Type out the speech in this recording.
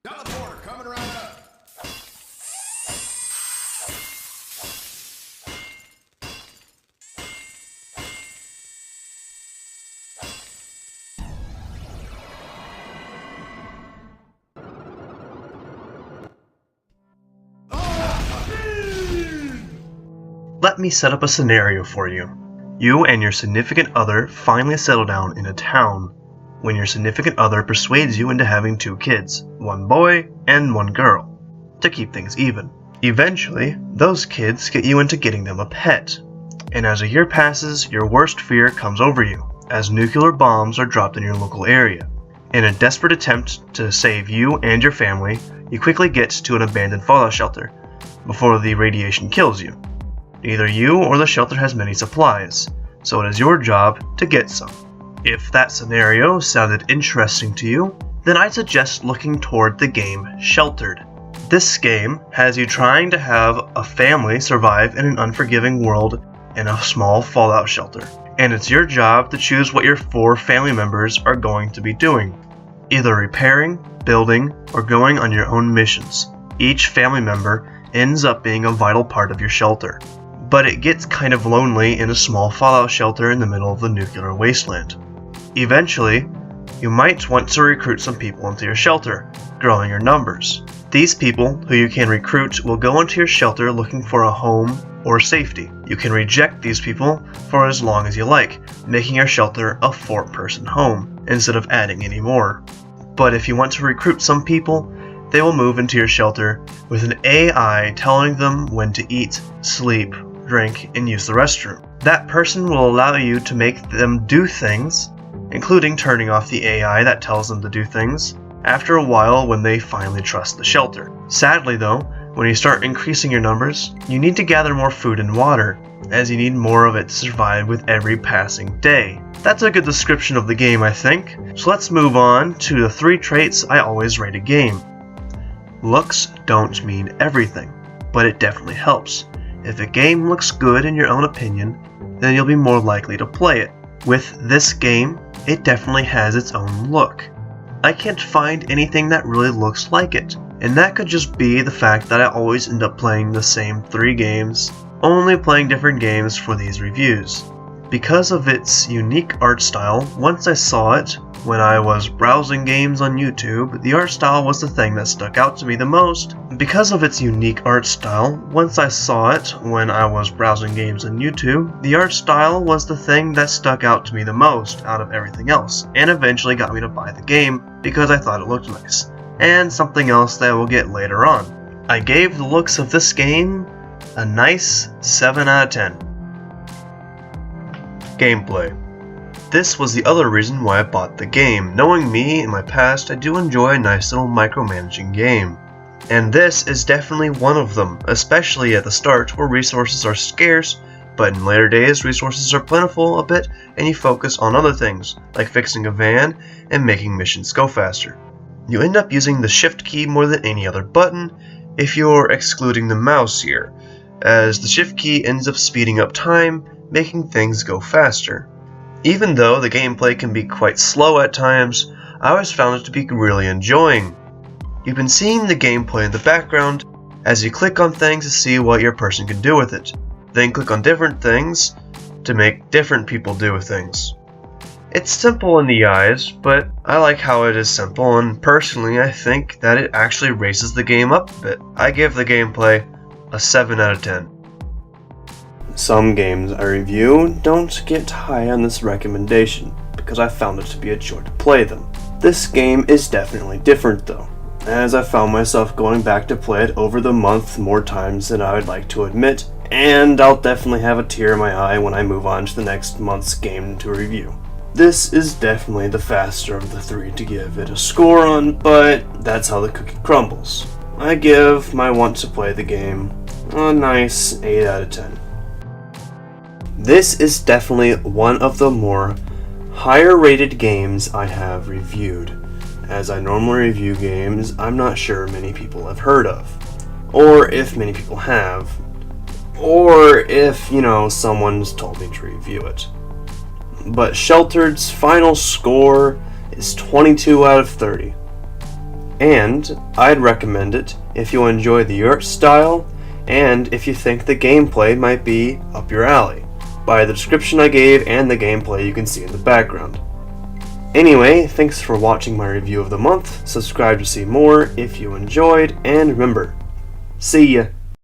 Teleporter coming right up. Let me set up a scenario for you. You and your significant other finally settle down in a town when your significant other persuades you into having 2 kids, 1 boy and 1 girl, to keep things even. Eventually, those kids get you into getting them a pet, and as a year passes, your worst fear comes over you, as nuclear bombs are dropped in your local area. In a desperate attempt to save you and your family, you quickly get to an abandoned fallout shelter, before the radiation kills you. Neither you or the shelter has many supplies, so it is your job to get some. If that scenario sounded interesting to you, then I'd suggest looking toward the game Sheltered. This game has you trying to have a family survive in an unforgiving world in a small fallout shelter, and it's your job to choose what your 4 family members are going to be doing, either repairing, building, or going on your own missions. Each family member ends up being a vital part of your shelter, but it gets kind of lonely in a small fallout shelter in the middle of the nuclear wasteland. Eventually, you might want to recruit some people into your shelter, growing your numbers. These people who you can recruit will go into your shelter looking for a home or safety. You can reject these people for as long as you like, making your shelter a 4-person home, instead of adding any more. But if you want to recruit some people, they will move into your shelter with an AI telling them when to eat, sleep, drink, and use the restroom. That person will allow you to make them do things, including turning off the AI that tells them to do things, after a while when they finally trust the shelter. Sadly though, when you start increasing your numbers, you need to gather more food and water, as you need more of it to survive with every passing day. That's a good description of the game, I think, so let's move on to the 3 traits I always rate a game. Looks don't mean everything, but it definitely helps. If a game looks good in your own opinion, then you'll be more likely to play it. With this game, it definitely has its own look. I can't find anything that really looks like it, and that could just be the fact that I always end up playing the same 3 games, only playing different games for these reviews. Because of its unique art style, once I saw it when I was browsing games on YouTube, the art style was the thing that stuck out to me the most. Because of its unique art style, once I saw it when I was browsing games on YouTube, the art style was the thing that stuck out to me the most out of everything else, and eventually got me to buy the game because I thought it looked nice, and something else that we'll get later on. I gave the looks of this game a nice 7 out of 10. Gameplay. This was the other reason why I bought the game. Knowing me in my past, I do enjoy a nice little micromanaging game. And this is definitely one of them, especially at the start where resources are scarce, but in later days resources are plentiful a bit and you focus on other things, like fixing a van and making missions go faster. You end up using the shift key more than any other button, if you're excluding the mouse here, as the shift key ends up speeding up time, making things go faster. Even though the gameplay can be quite slow at times, I always found it to be really enjoying. You've been seeing the gameplay in the background as you click on things to see what your person can do with it, then click on different things to make different people do things. It's simple in the eyes, but I like how it is simple, and personally I think that it actually raises the game up a bit. I give the gameplay a 7 out of 10. Some games I review don't get high on this recommendation, because I found it to be a chore to play them. This game is definitely different though, as I found myself going back to play it over the month more times than I would like to admit, and I'll definitely have a tear in my eye when I move on to the next month's game to review. This is definitely the faster of the 3 to give it a score on, but that's how the cookie crumbles. I give my want to play the game a nice 8 out of 10. This is definitely one of the more higher rated games I have reviewed. As I normally review games I'm not sure many people have heard of, or if many people have, or if, someone's told me to review it. But Sheltered's final score is 22 out of 30. And I'd recommend it if you enjoy the art style and if you think the gameplay might be up your alley, by the description I gave and the gameplay you can see in the background. Anyway, thanks for watching my review of the month. Subscribe to see more if you enjoyed, and remember, see ya!